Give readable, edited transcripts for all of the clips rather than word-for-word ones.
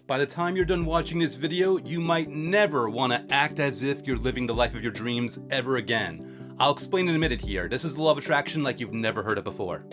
By the time you're done watching this video, you might never want to act as if you're living the life of your dreams ever again. I'll explain in a minute here. This is the law of attraction like you've never heard it before.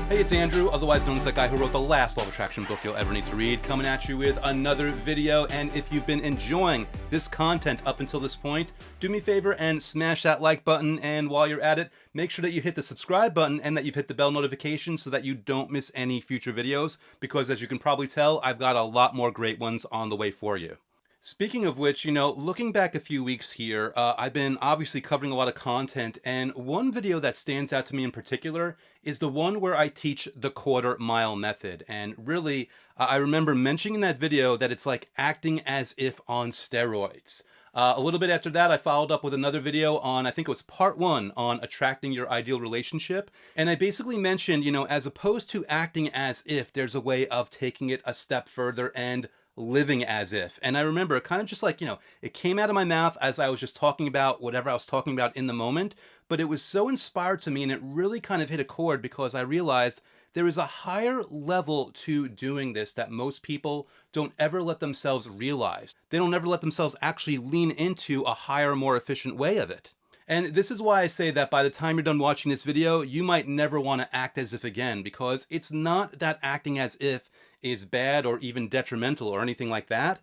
Hey, it's Andrew, otherwise known as that guy who wrote the last Law of Attraction book you'll ever need to read, coming at you with another video. And if you've been enjoying this content up until this point, do me a favor and smash that like button. And while you're at it, make sure that you hit the subscribe button and that you've hit the bell notification so that you don't miss any future videos. Because as you can probably tell, I've got a lot more great ones on the way for you. Speaking of which, looking back a few weeks here, I've been obviously covering a lot of content, and one video that stands out to me in particular is the one where I teach the quarter-mile method. And really, I remember mentioning in that video that it's like acting as if on steroids. A little bit after that, I followed up with another video on, I think it was part 1, on attracting your ideal relationship. And I basically mentioned, as opposed to acting as if, there's a way of taking it a step further and living as if. And I remember it kind of just like, it came out of my mouth as I was just talking about whatever I was talking about in the moment, but it was so inspired to me and it really kind of hit a chord because I realized there is a higher level to doing this that most people don't ever let themselves realize. They don't ever let themselves actually lean into a higher, more efficient way of it. And this is why I say that by the time you're done watching this video, you might never want to act as if again, because it's not that acting as if is bad or even detrimental or anything like that.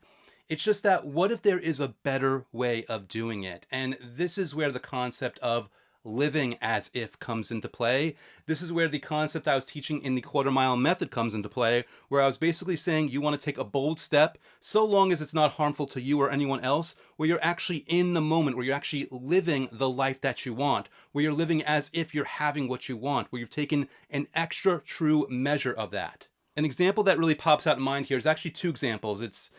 It's just that what if there is a better way of doing it? And this is where the concept of living as if comes into play. This is where the concept I was teaching in the quarter-mile method comes into play, where I was basically saying you want to take a bold step so long as it's not harmful to you or anyone else, where you're actually in the moment, where you're actually living the life that you want, where you're living as if you're having what you want, where you've taken an extra true measure of that. An example that really pops out in mind here is actually 2 examples. It's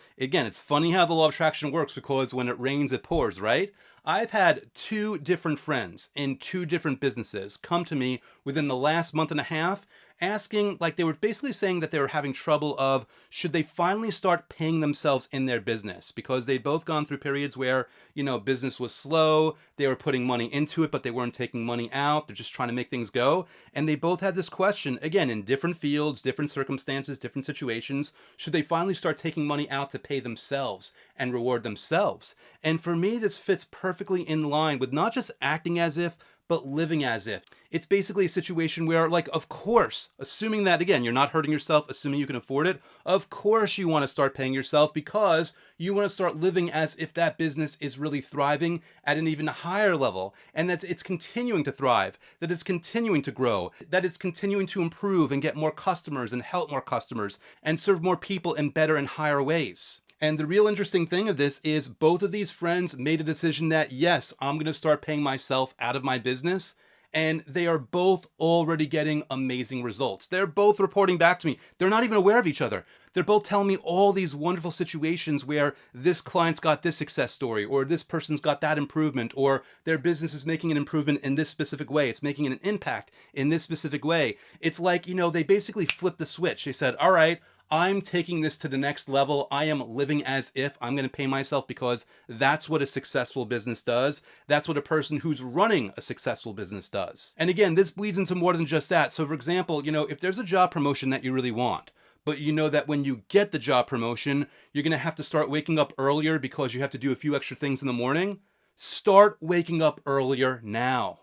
funny how the law of attraction works because when it rains, it pours, right? I've had 2 different friends in 2 different businesses come to me within the last month and a half asking, like they were basically saying that they were having trouble of should they finally start paying themselves in their business because they'd both gone through periods where, business was slow, they were putting money into it, but they weren't taking money out. They're just trying to make things go. And they both had this question, again, in different fields, different circumstances, different situations, should they finally start taking money out to pay themselves and reward themselves? And for me, this fits perfectly in line with not just acting as if, but living as if. It's basically a situation where, like, of course, assuming that, again, you're not hurting yourself, assuming you can afford it, of course you want to start paying yourself because you want to start living as if that business is really thriving at an even higher level, and that it's continuing to thrive, that it's continuing to grow, that it's continuing to improve and get more customers and help more customers and serve more people in better and higher ways. And the real interesting thing of this is both of these friends made a decision that, yes, I'm going to start paying myself out of my business. And they are both already getting amazing results. They're both reporting back to me. They're not even aware of each other. They're both telling me all these wonderful situations where this client's got this success story, or this person's got that improvement, or their business is making an improvement in this specific way. It's making an impact in this specific way. It's like, they basically flipped the switch. They said, all right, I'm taking this to the next level. I am living as if I'm going to pay myself because that's what a successful business does. That's what a person who's running a successful business does. And again, this bleeds into more than just that. So for example, if there's a job promotion that you really want, but you know that when you get the job promotion, you're going to have to start waking up earlier because you have to do a few extra things in the morning, start waking up earlier now.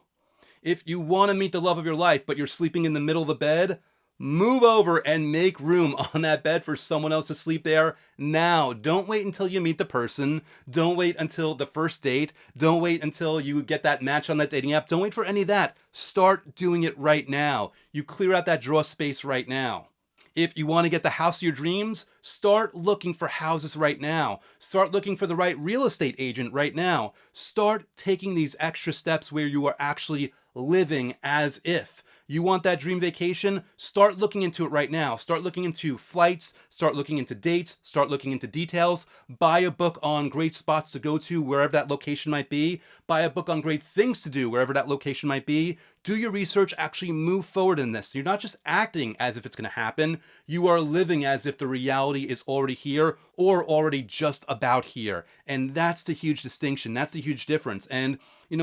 If you want to meet the love of your life, but you're sleeping in the middle of the bed, move over and make room on that bed for someone else to sleep there now. Don't wait until you meet the person. Don't wait until the first date. Don't wait until you get that match on that dating app. Don't wait for any of that. Start doing it right now. You clear out that drawer space right now. If you want to get the house of your dreams, start looking for houses right now. Start looking for the right real estate agent right now. Start taking these extra steps where you are actually living as if. You want that dream vacation? Start looking into it right now. Start looking into flights, start looking into dates, start looking into details. Buy a book on great spots to go to wherever that location might be. Buy a book on great things to do wherever that location might be. Do your research, actually move forward in this. You're not just acting as if it's going to happen, you are living as if the reality is already here or already just about here. And that's the huge distinction. That's the huge difference. And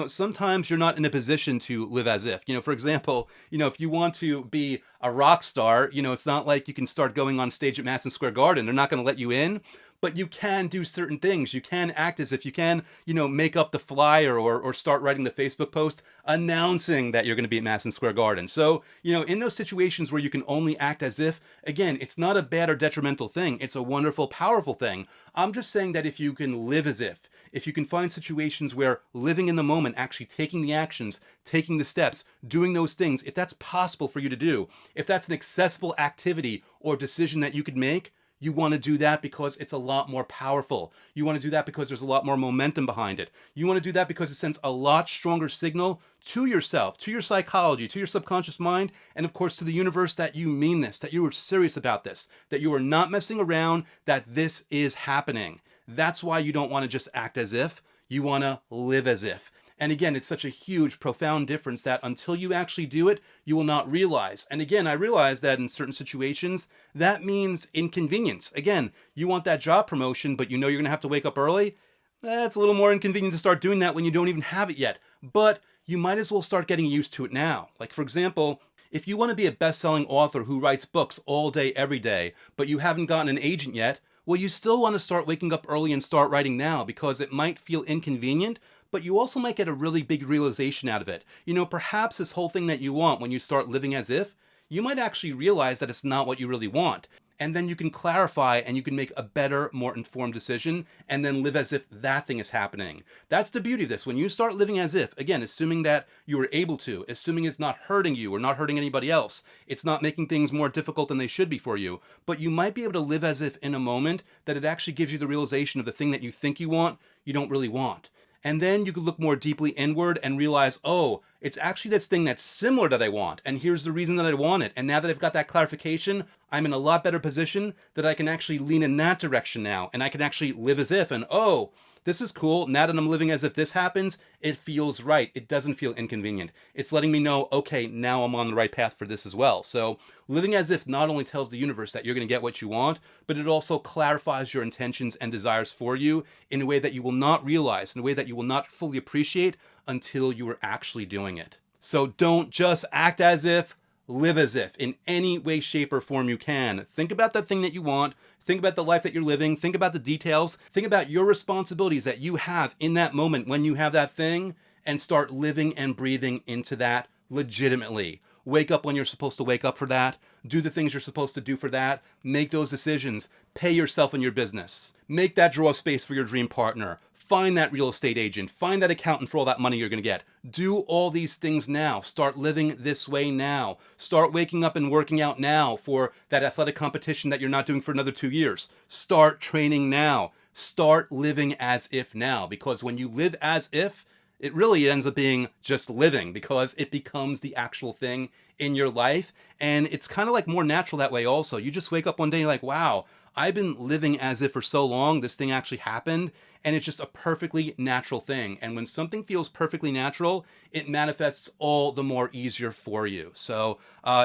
sometimes you're not in a position to live as if. For example, if you want to be a rock star, it's not like you can start going on stage at Madison Square Garden. They're not going to let you in. But you can do certain things. You can act as if you can, make up the flyer or start writing the Facebook post announcing that you're going to be at Madison Square Garden. So, in those situations where you can only act as if, again, it's not a bad or detrimental thing. It's a wonderful, powerful thing. I'm just saying that if you can live as if you can find situations where living in the moment, actually taking the actions, taking the steps, doing those things, if that's possible for you to do, if that's an accessible activity or decision that you could make, you want to do that because it's a lot more powerful. You want to do that because there's a lot more momentum behind it. You want to do that because it sends a lot stronger signal to yourself, to your psychology, to your subconscious mind, and of course to the universe that you mean this, that you are serious about this, that you are not messing around, that this is happening. That's why you don't want to just act as if, you want to live as if. And again, it's such a huge, profound difference that until you actually do it, you will not realize. And again, I realize that in certain situations, that means inconvenience. Again, you want that job promotion, but you're going to have to wake up early. That's a little more inconvenient to start doing that when you don't even have it yet. But you might as well start getting used to it now. Like, for example, if you want to be a best-selling author who writes books all day, every day, but you haven't gotten an agent yet, well, you still want to start waking up early and start writing now because it might feel inconvenient, but you also might get a really big realization out of it. Perhaps this whole thing that you want when you start living as if, you might actually realize that it's not what you really want. And then you can clarify and you can make a better, more informed decision and then live as if that thing is happening. That's the beauty of this. When you start living as if, again, assuming that you are able to, assuming it's not hurting you or not hurting anybody else, it's not making things more difficult than they should be for you, but you might be able to live as if in a moment that it actually gives you the realization of the thing that you think you want, you don't really want. And then you could look more deeply inward and realize, oh, it's actually this thing that's similar that I want. And here's the reason that I want it. And now that I've got that clarification, I'm in a lot better position that I can actually lean in that direction now. And I can actually live as if, and oh, this is cool. Now that I'm living as if this happens, it feels right. It doesn't feel inconvenient. It's letting me know, okay, now I'm on the right path for this as well. So living as if not only tells the universe that you're going to get what you want, but it also clarifies your intentions and desires for you in a way that you will not realize, in a way that you will not fully appreciate until you are actually doing it. So don't just act as if, live as if in any way, shape, or form you can. Think about that thing that you want. Think about the life that you're living. Think about the details. Think about your responsibilities that you have in that moment when you have that thing, and start living and breathing into that legitimately. Wake up when you're supposed to wake up for that. Do the things you're supposed to do for that. Make those decisions. Pay yourself in your business. Make that draw space for your dream partner. Find that real estate agent. Find that accountant for all that money you're going to get. Do all these things now. Start living this way now. Start waking up and working out now for that athletic competition that you're not doing for another 2 years. Start training now. Start living as if now. Because when you live as if, it really ends up being just living because it becomes the actual thing in your life. And it's kind of like more natural that way also. You just wake up one day and you're like, wow, I've been living as if for so long, this thing actually happened. And it's just a perfectly natural thing. And when something feels perfectly natural, it manifests all the more easier for you. So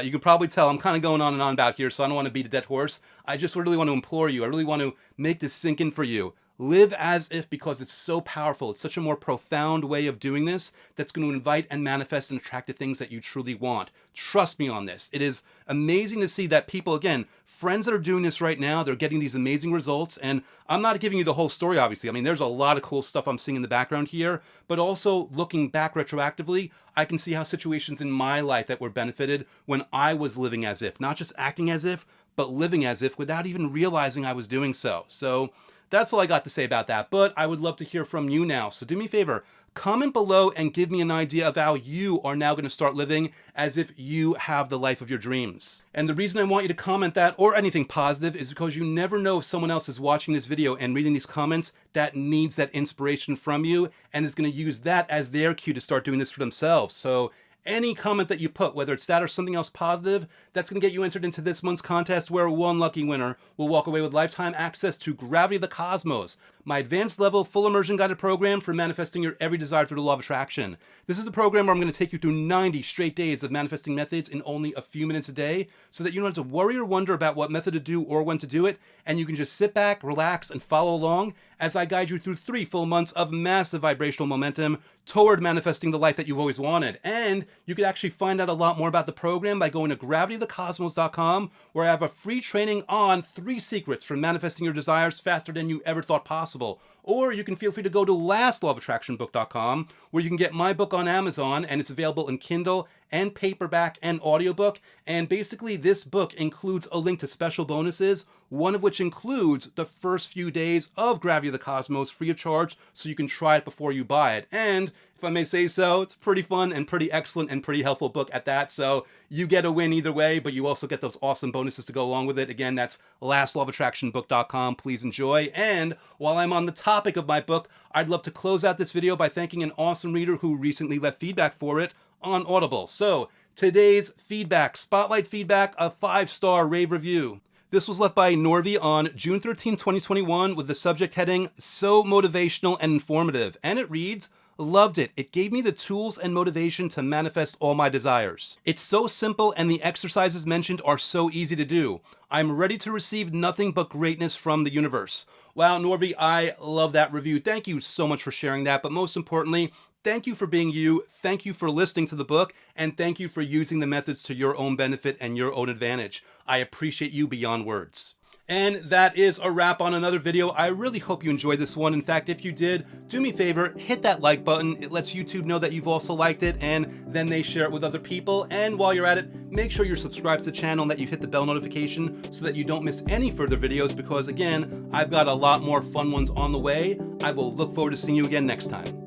you can probably tell I'm kind of going on and on about here, so I don't want to beat a dead horse. I just really want to implore you. I really want to make this sink in for you. Live as if because it's so powerful. It's such a more profound way of doing this that's going to invite and manifest and attract the things that you truly want. Trust me on this. It is amazing to see that people, again, friends that are doing this right now, they're getting these amazing results. And I'm not giving you the whole story, obviously. I mean, there's a lot of cool stuff I'm seeing in the background here, but also looking back retroactively, I can see how situations in my life that were benefited when I was living as if, not just acting as if, but living as if without even realizing I was doing so. So that's all I got to say about that, but I would love to hear from you now. So do me a favor, comment below and give me an idea of how you are now going to start living as if you have the life of your dreams. And the reason I want you to comment that or anything positive is because you never know if someone else is watching this video and reading these comments that needs that inspiration from you and is going to use that as their cue to start doing this for themselves. So any comment that you put, whether it's that or something else positive, that's going to get you entered into this month's contest where one lucky winner will walk away with lifetime access to Gravity of the Cosmos, my advanced level full immersion guided program for manifesting your every desire through the law of attraction. This is the program where I'm going to take you through 90 straight days of manifesting methods in only a few minutes a day so that you don't have to worry or wonder about what method to do or when to do it, and you can just sit back, relax, and follow along as I guide you through 3 full months of massive vibrational momentum toward manifesting the life that you've always wanted. And you can actually find out a lot more about the program by going to gravityofthecosmos.com, where I have a free training on 3 secrets for manifesting your desires faster than you ever thought possible. Or you can feel free to go to lastlawofattractionbook.com, where you can get my book on Amazon, and it's available in Kindle and paperback and audiobook. And basically this book includes a link to special bonuses, one of which includes the first few days of Gravity of the Cosmos free of charge, so you can try it before you buy it. And if I may say so, it's pretty fun and pretty excellent and pretty helpful book at that. So you get a win either way, but you also get those awesome bonuses to go along with it. Again, that's lastlawofattractionbook.com. Please enjoy. And while I'm on the topic of my book, I'd love to close out this video by thanking an awesome reader who recently left feedback for it on Audible. So today's feedback, spotlight feedback, a 5-star rave review. This was left by Norvi on June 13, 2021 with the subject heading, "So motivational and informative." And it reads, "Loved it. It gave me the tools and motivation to manifest all my desires. It's so simple and the exercises mentioned are so easy to do. I'm ready to receive nothing but greatness from the universe." Wow, Norvi, I love that review. Thank you so much for sharing that. But most importantly, thank you for being you. Thank you for listening to the book. And thank you for using the methods to your own benefit and your own advantage. I appreciate you beyond words. And that is a wrap on another video. I really hope you enjoyed this one. In fact, if you did, do me a favor, hit that like button. It lets YouTube know that you've also liked it, and then they share it with other people. And while you're at it, make sure you're subscribed to the channel and that you hit the bell notification so that you don't miss any further videos, because again, I've got a lot more fun ones on the way. I will look forward to seeing you again next time.